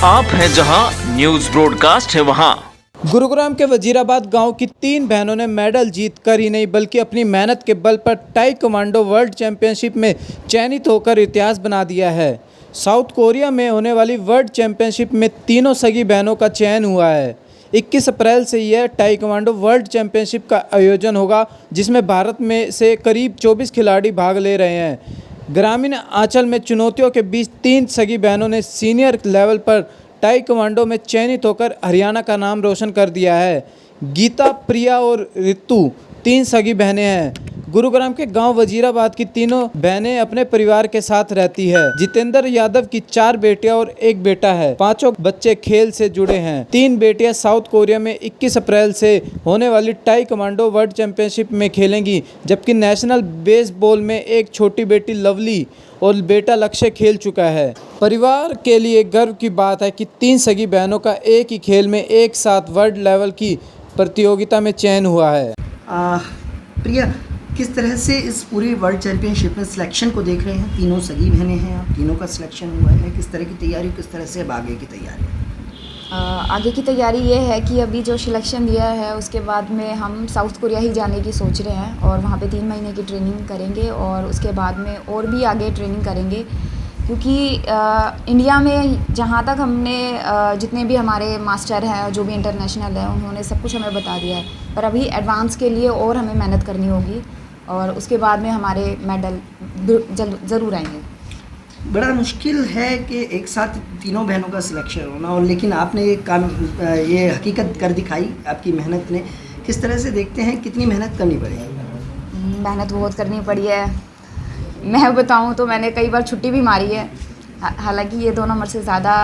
आप हैं जहां न्यूज ब्रॉडकास्ट है वहां। गुरुग्राम के वजीराबाद गांव की 3 बहनों ने मेडल जीत कर ही नहीं बल्कि अपनी मेहनत के बल पर ताइक्वांडो वर्ल्ड चैंपियनशिप में चयनित होकर इतिहास बना दिया है। साउथ कोरिया में होने वाली वर्ल्ड चैंपियनशिप में तीनों सगी बहनों का चयन हुआ है। 21 अप्रैल से यह ताइक्वांडो वर्ल्ड चैंपियनशिप का आयोजन होगा, जिसमें भारत में से करीब 24 खिलाड़ी भाग ले रहे हैं। ग्रामीण अंचल में चुनौतियों के बीच 3 सगी बहनों ने सीनियर लेवल पर ताइक्वांडो में चयनित होकर हरियाणा का नाम रोशन कर दिया है। गीता, प्रिया और ऋतु 3 सगी बहनें हैं। गुरुग्राम के गांव वजीराबाद की तीनों बहनें अपने परिवार के साथ रहती है। जितेंद्र यादव की 4 बेटियां और 1 बेटा है। 5 बच्चे खेल से जुड़े हैं। 3 बेटियां साउथ कोरिया में 21 अप्रैल से होने वाली ताइक्वांडो वर्ल्ड चैंपियनशिप में खेलेंगी, जबकि नेशनल बेसबॉल में एक छोटी बेटी लवली और बेटा लक्ष्य खेल चुका है। परिवार के लिए गर्व की बात है कि 3 सगी बहनों का एक ही खेल में एक साथ वर्ल्ड लेवल की प्रतियोगिता में चयन हुआ है। प्रिया, किस तरह से इस पूरी वर्ल्ड चैंपियनशिप में सिलेक्शन को देख रहे हैं? तीनों सगी बहनें हैं, आप तीनों का सिलेक्शन हुआ है। किस तरह की तैयारी, किस तरह से अब आगे की तैयारी? आगे की तैयारी ये है कि अभी जो सिलेक्शन दिया है उसके बाद में हम साउथ कोरिया ही जाने की सोच रहे हैं और वहाँ पे 3 महीने की ट्रेनिंग करेंगे और उसके बाद में और भी आगे ट्रेनिंग करेंगे, क्योंकि इंडिया में जहाँ तक हमने जितने भी हमारे मास्टर हैं जो भी इंटरनेशनल है उन्होंने सब कुछ हमें बता दिया है, पर अभी एडवांस के लिए और हमें मेहनत करनी होगी और उसके बाद में हमारे मेडल ज़रूर आएंगे। बड़ा मुश्किल है कि एक साथ तीनों बहनों का सिलेक्शन होना, और लेकिन आपने ये काम, ये हकीकत कर दिखाई आपकी मेहनत ने। किस तरह से देखते हैं, कितनी मेहनत करनी पड़ेगी? मेहनत बहुत करनी पड़ी है। मैं बताऊं तो मैंने कई बार छुट्टी भी मारी है, हालांकि ये दोनों मेरे से ज़्यादा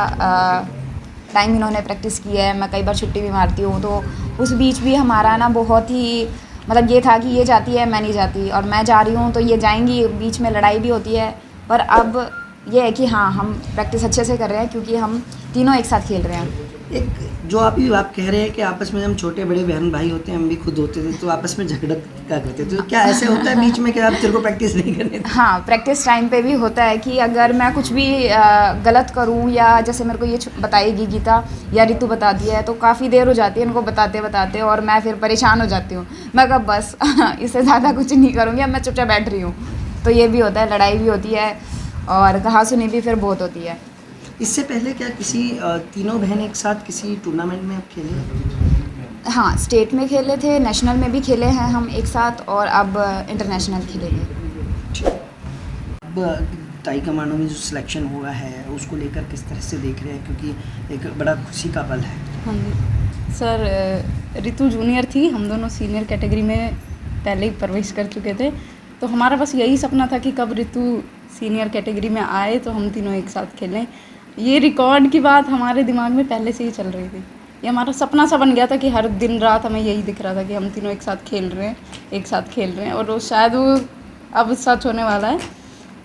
टाइम इन्होंने प्रैक्टिस की है। मैं कई बार छुट्टी भी मारती हूँ, तो उस बीच भी हमारा ना बहुत ही मतलब ये था कि ये जाती है मैं नहीं जाती और मैं जा रही हूँ तो ये जाएंगी, बीच में लड़ाई भी होती है। पर अब ये है कि हाँ, हम प्रैक्टिस अच्छे से कर रहे हैं क्योंकि हम तीनों एक साथ खेल रहे हैं। एक जो आप कह रहे हैं कि आपस में हम छोटे बड़े बहन भाई होते हैं, हम भी खुद होते थे, तो आपस में झगड़ा क्या करते थे? तो क्या ऐसे होता है बीच में कि आप तेरे को प्रैक्टिस नहीं करने देते? हाँ, प्रैक्टिस टाइम पे भी होता है कि अगर मैं कुछ भी गलत करूँ या जैसे मेरे को ये बताएगी गीता या ऋतु बताती है तो काफ़ी देर हो जाती है इनको बताते बताते और मैं फिर परेशान हो जाती हूँ। मैं कब बस इससे ज़्यादा कुछ नहीं करूँगी, अब मैं चुपचाप बैठ रही हूँ। तो ये भी होता है, लड़ाई भी होती है और कहा सुनी भी फिर बहुत होती है। इससे पहले क्या किसी तीनों बहन एक साथ किसी टूर्नामेंट में आप खेले? हाँ, स्टेट में खेले थे, नेशनल में भी खेले हैं हम एक साथ और अब इंटरनेशनल खेलेंगे। अब ताइक्वांडो में जो सिलेक्शन हुआ है उसको लेकर किस तरह से देख रहे हैं, क्योंकि एक बड़ा खुशी का पल है? हाँ जी सर, ऋतु जूनियर थी, हम दोनों सीनियर कैटेगरी में पहले ही प्रवेश कर चुके थे, तो हमारा बस यही सपना था कि कब ऋतु सीनियर कैटेगरी में आए तो हम तीनों एक साथ खेलें। ये रिकॉर्ड की बात हमारे दिमाग में पहले से ही चल रही थी। ये हमारा सपना सा बन गया था कि हर दिन रात हमें यही दिख रहा था कि हम तीनों एक साथ खेल रहे हैं, एक साथ खेल रहे हैं, और वो शायद वो अब सच होने वाला है।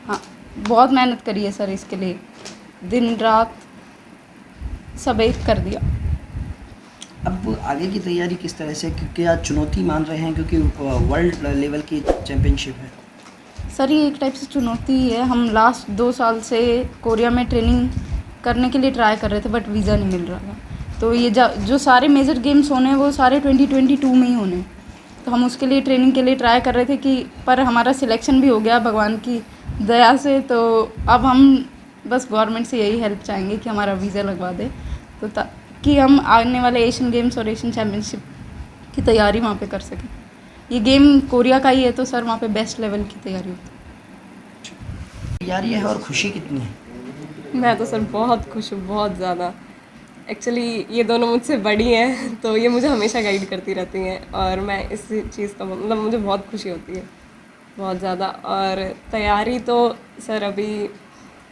हाँ, बहुत मेहनत करी है सर इसके लिए, दिन रात सब एक कर दिया। अब आगे की तैयारी किस तरह से, क्योंकि आज चुनौती मान रहे हैं क्योंकि वर्ल्ड लेवल की चैम्पियनशिप है? सर ये एक टाइप से चुनौती ही है। हम लास्ट 2 साल से कोरिया में ट्रेनिंग करने के लिए ट्राई कर रहे थे बट वीज़ा नहीं मिल रहा था। तो ये जो सारे मेजर गेम्स होने हैं वो सारे 2022 में ही होने हैं, तो हम उसके लिए ट्रेनिंग के लिए ट्राई कर रहे थे कि पर हमारा सिलेक्शन भी हो गया भगवान की दया से। तो अब हम बस गवर्नमेंट से यही हेल्प चाहेंगे कि हमारा वीज़ा लगवा दे, तो ताकि हम आने वाले एशियन गेम्स और एशियन चैम्पियनशिप की तैयारी वहाँ पे कर सकें। ये गेम कोरिया का ही है तो सर वहाँ पे बेस्ट लेवल की तैयारी होती है। तैयारी है और खुशी कितनी है? मैं तो सर बहुत खुश हूँ, बहुत ज़्यादा। एक्चुअली ये दोनों मुझसे बड़ी हैं तो ये मुझे हमेशा गाइड करती रहती हैं और मैं इस चीज़ का मतलब मुझे बहुत खुशी होती है, बहुत ज़्यादा। और तैयारी तो सर अभी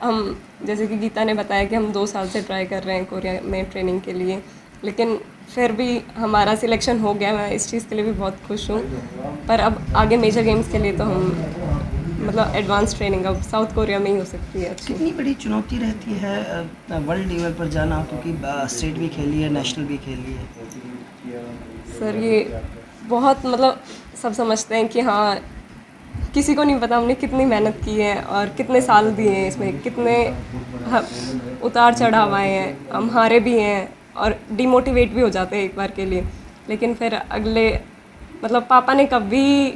हम जैसे कि गीता ने बताया कि हम 2 साल से ट्राई कर रहे हैं कोरिया में ट्रेनिंग के लिए, लेकिन फिर भी हमारा सिलेक्शन हो गया। मैं इस चीज़ के लिए भी बहुत खुश हूँ, पर अब आगे मेजर गेम्स के लिए तो हम मतलब एडवांस ट्रेनिंग अब साउथ कोरिया में ही हो सकती है। कितनी बड़ी चुनौती रहती है वर्ल्ड लेवल पर जाना, क्योंकि स्टेट भी खेली है, नेशनल भी खेली है? सर ये बहुत मतलब सब समझते हैं कि हाँ, किसी को नहीं पता हमने कितनी मेहनत की है और कितने साल दिए हैं इसमें, कितने उतार चढ़ाव आए हैं, हम हारे भी हैं और डिमोटिवेट भी हो जाते हैं एक बार के लिए, लेकिन फिर अगले मतलब पापा ने कभी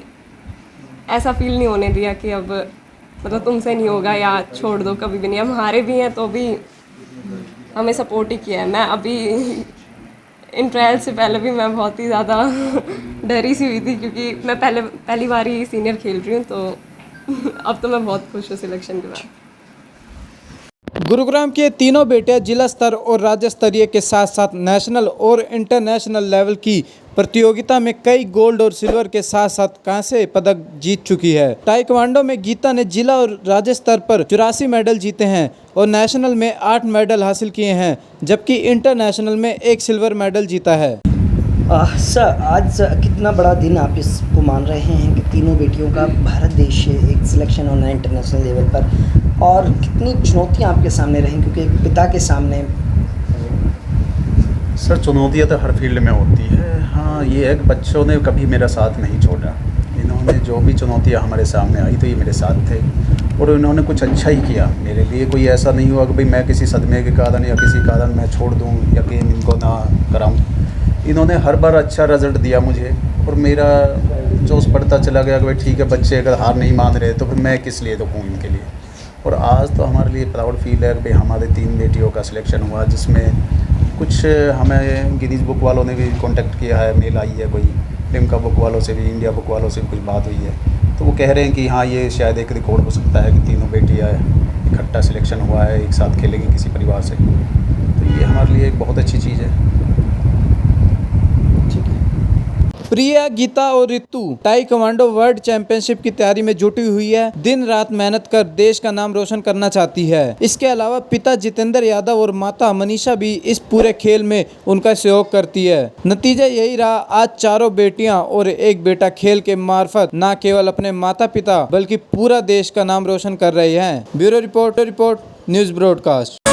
ऐसा फील नहीं होने दिया कि अब मतलब तुमसे नहीं होगा या छोड़ दो, कभी भी नहीं। हम हारे भी हैं तो भी हमें सपोर्ट ही किया है। मैं अभी इन ट्रायल से पहले भी मैं बहुत ही ज़्यादा डरी सी हुई थी, क्योंकि मैं पहली बार ही सीनियर खेल रही हूँ, तो अब तो मैं बहुत खुश हूँ सिलेक्शन के बाद। गुरुग्राम की ये तीनों बेटियां जिला स्तर और राज्य स्तरीय के साथ साथ नेशनल और इंटरनेशनल लेवल की प्रतियोगिता में कई गोल्ड और सिल्वर के साथ साथ कांस्य पदक जीत चुकी है। ताइक्वांडो में गीता ने जिला और राज्य स्तर पर 84 मेडल जीते हैं और नेशनल में 8 मेडल हासिल किए हैं, जबकि इंटरनेशनल में 1 सिल्वर मेडल जीता है। सर, आज कितना बड़ा दिन आप इसको मान रहे हैं कि तीनों बेटियों का भारत देश एक सिलेक्शन होना है इंटरनेशनल लेवल पर, और कितनी चुनौतियां आपके सामने रहीं, क्योंकि एक पिता के सामने? सर, चुनौतियां तो हर फील्ड में होती है। हाँ, ये है कि बच्चों ने कभी मेरा साथ नहीं छोड़ा। इन्होंने जो भी चुनौतियां हमारे सामने आई तो ये मेरे साथ थे और इन्होंने कुछ अच्छा ही किया मेरे लिए। कोई ऐसा नहीं हुआ कि भाई मैं किसी सदमे के कारण या किसी कारण मैं छोड़ दूँ या गेम इनको ना कराऊँ। इन्होंने हर बार अच्छा रिजल्ट दिया मुझे और मेरा जोश बढ़ता चला गया कि भाई ठीक है, बच्चे अगर हार नहीं मान रहे तो फिर मैं किस लिए रुकूँ इनके लिए। और आज तो हमारे लिए प्राउड फील है कि भाई हमारे 3 बेटियों का सिलेक्शन हुआ, जिसमें कुछ हमें गिनीज बुक वालों ने भी कांटेक्ट किया है, मेल आई है, कोई लिम्का बुक वालों से भी, इंडिया बुक वालों से भी कुछ बात हुई है, तो वो कह रहे हैं कि हाँ, ये शायद एक रिकॉर्ड हो सकता है कि तीनों बेटियाँ इकट्ठा सिलेक्शन हुआ है, एक साथ खेलेंगी किसी परिवार से। तो ये हमारे लिए एक बहुत अच्छी चीज़ है। प्रिया, गीता और रितु ताइक्वांडो वर्ल्ड चैंपियनशिप की तैयारी में जुटी हुई है। दिन रात मेहनत कर देश का नाम रोशन करना चाहती है। इसके अलावा पिता जितेंद्र यादव और माता मनीषा भी इस पूरे खेल में उनका सहयोग करती है। नतीजा यही रहा, आज चारों बेटियां और एक बेटा खेल के मार्फत न केवल अपने माता पिता बल्कि पूरा देश का नाम रोशन कर रहे हैं। Bureau report news broadcast.